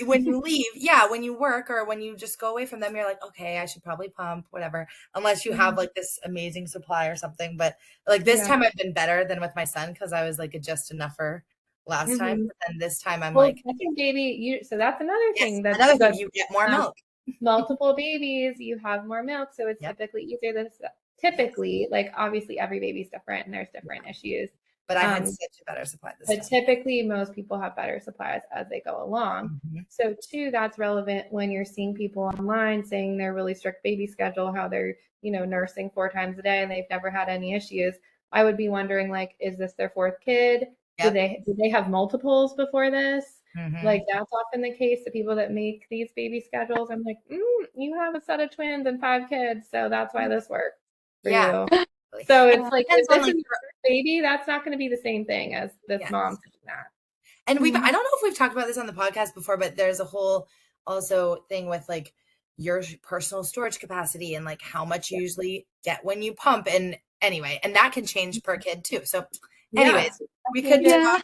C: when you leave, when you work or when you just go away from them, you're like, okay, I should probably pump, whatever, unless you have like this amazing supply or something. But like this time I've been better than with my son because I was like a just enougher last time. But then this time I'm like,
D: second baby, so that's another thing. That's
C: another thing, you get more milk.
D: Multiple babies, you have more milk. So it's typically easier than typically, like obviously every baby's different and there's different issues.
C: But I had such a better supply this time.
D: But typically most people have better supplies as they go along. So too, that's relevant when you're seeing people online saying their really strict baby schedule, how they're, nursing 4 times a day and they've never had any issues. I would be wondering, like, is this their 4th kid? Yep. Did they have multiples before this? Like that's often the case. The people that make these baby schedules, I'm like, you have a set of twins and 5 kids, so that's why this works for you. So it's like, if this is your baby, that's not going to be the same thing as this mom doing that.
C: And I don't know if we've talked about this on the podcast before, but there's a whole also thing with like your personal storage capacity and like how much you usually get when you pump. And anyway, and that can change per kid too. So anyways, we could
D: your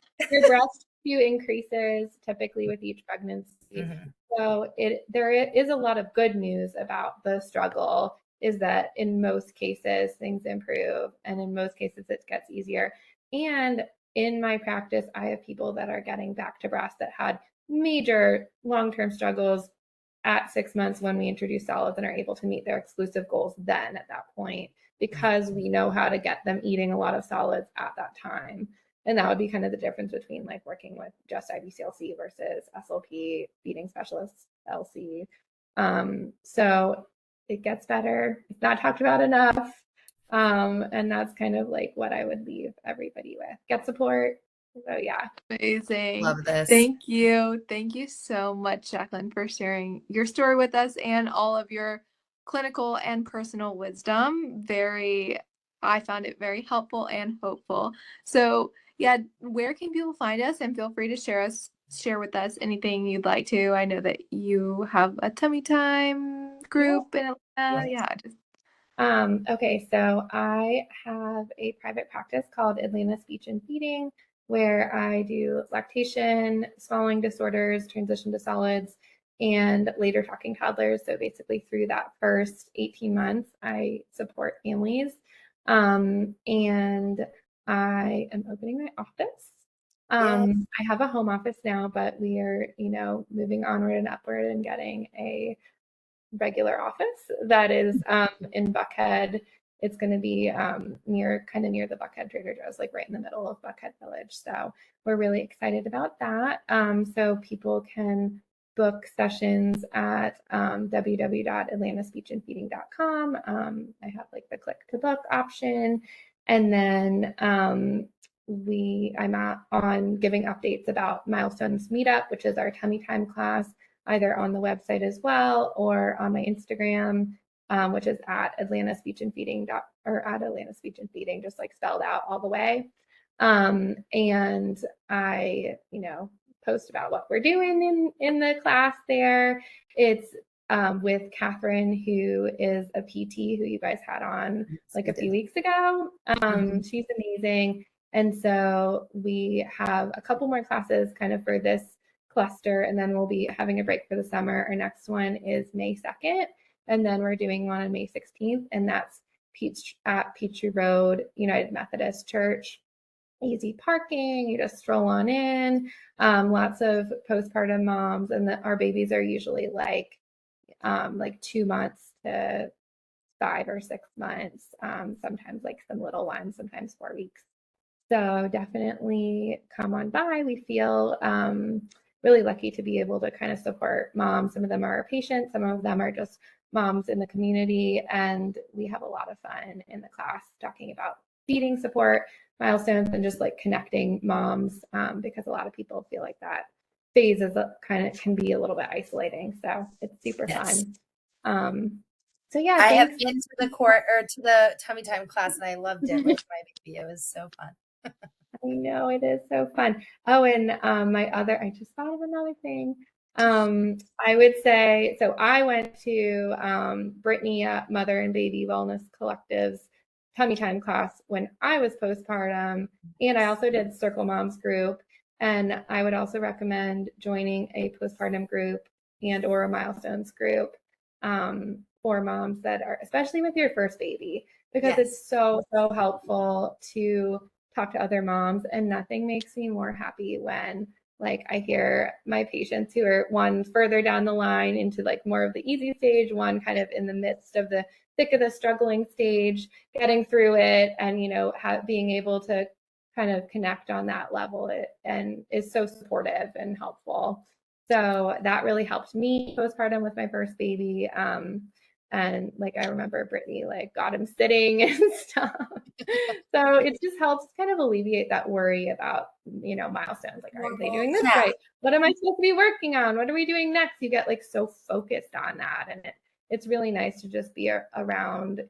D: breast tissue increases typically with each pregnancy. So there is a lot of good news about the struggle, is that in most cases things improve and in most cases it gets easier. And in my practice, I have people that are getting back to breast that had major long-term struggles at 6 months when we introduce solids and are able to meet their exclusive goals then at that point, because we know how to get them eating a lot of solids at that time. And that would be kind of the difference between like working with just IBCLC versus SLP, feeding specialists, LC. So it gets better. It's not talked about enough. And that's kind of like what I would leave everybody with. Get support. So yeah.
B: Amazing.
C: Love this.
B: Thank you. Thank you so much, Jacqueline, for sharing your story with us and all of your clinical and personal wisdom. I found it very helpful and hopeful. So yeah, where can people find us? And feel free to share with us anything you'd like to. I know that you have a tummy time group in Atlanta.
D: Okay, so I have a private practice called Atlanta Speech and Feeding, where I do lactation, swallowing disorders, transition to solids, and later talking toddlers. So basically through that first 18 months, I support families. And I am opening my office. I have a home office now, but we are, moving onward and upward and getting a regular office that is in Buckhead. It's going to be near the Buckhead Trader Joe's, like right in the middle of Buckhead Village. So we're really excited about that. So people can book sessions at www.atlantaspeechandfeeding.com. I have like the click to book option. And then I'm on giving updates about Milestones Meetup, which is our tummy time class, either on the website as well or on my Instagram, which is at Atlanta Speech and Feeding or at Atlanta Speech and Feeding, just like spelled out all the way. And I, post about what we're doing in the class there. It's with Catherine, who is a PT who you guys had on like a few weeks ago. She's amazing. And so we have a couple more classes kind of for this cluster, and then we'll be having a break for the summer. Our next one is May 2nd, and then we're doing one on May 16th, and that's at Peachtree Road United Methodist Church. Easy parking, you just stroll on in. Lots of postpartum moms, and our babies are usually like 2 months to 5 or 6 months, sometimes like some little ones, sometimes 4 weeks. So definitely come on by. We feel really lucky to be able to kind of support moms. Some of them are our patients, some of them are just moms in the community, and we have a lot of fun in the class talking about feeding support, milestones, and just like connecting moms, because a lot of people feel like that phase is can be a little bit isolating. So it's super fun. So yeah,
C: I have been to the tummy time class, and I loved it with my baby. It was so fun.
D: I know, it is so fun. Oh, and I just thought of another thing. I would say, so I went to Brittany at Mother and Baby Wellness Collective's tummy time class when I was postpartum. And I also did Circle Moms group. And I would also recommend joining a postpartum group and or a milestones group for moms that are, especially with your first baby, because it's so helpful to talk to other moms. And nothing makes me more happy when like I hear my patients who are one further down the line into like more of the easy stage, one kind of in the midst of the thick of the struggling stage, getting through it, and being able to kind of connect on that level and is so supportive and helpful. So that really helped me postpartum with my first baby. And like I remember Brittany like got him sitting and stuff. So it just helps kind of alleviate that worry about milestones. Like, are they doing this right? What am I supposed to be working on? What are we doing next? You get like so focused on that, and it's really nice to just be around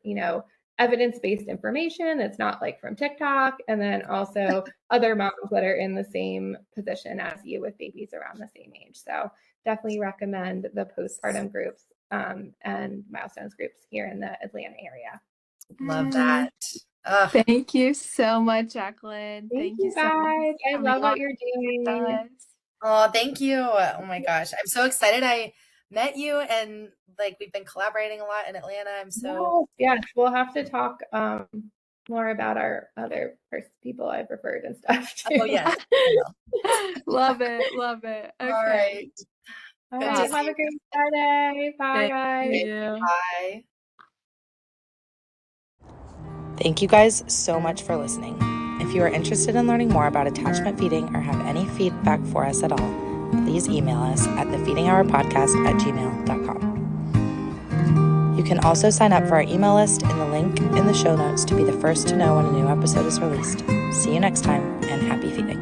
D: evidence-based information that's not like from TikTok, and then also other moms that are in the same position as you with babies around the same age. So definitely recommend the postpartum groups and milestones groups here in the Atlanta area.
C: Love that.
B: Thank you so much, Jacqueline.
D: Thank you guys. I love what you're doing.
C: Oh, thank you. Oh my gosh. I'm so excited I met you, and like we've been collaborating a lot in Atlanta. I'm so
D: yes. We'll have to talk more about our other people I've referred and stuff too.
C: Oh yes.
B: Love it. Okay.
C: All right.
D: Have a great Friday. Bye, guys.
C: Bye.
E: Thank you guys so much for listening. If you are interested in learning more about attachment feeding or have any feedback for us at all, please email us at thefeedinghourpodcast@gmail.com. You can also sign up for our email list in the link in the show notes to be the first to know when a new episode is released. See you next time, and happy feeding.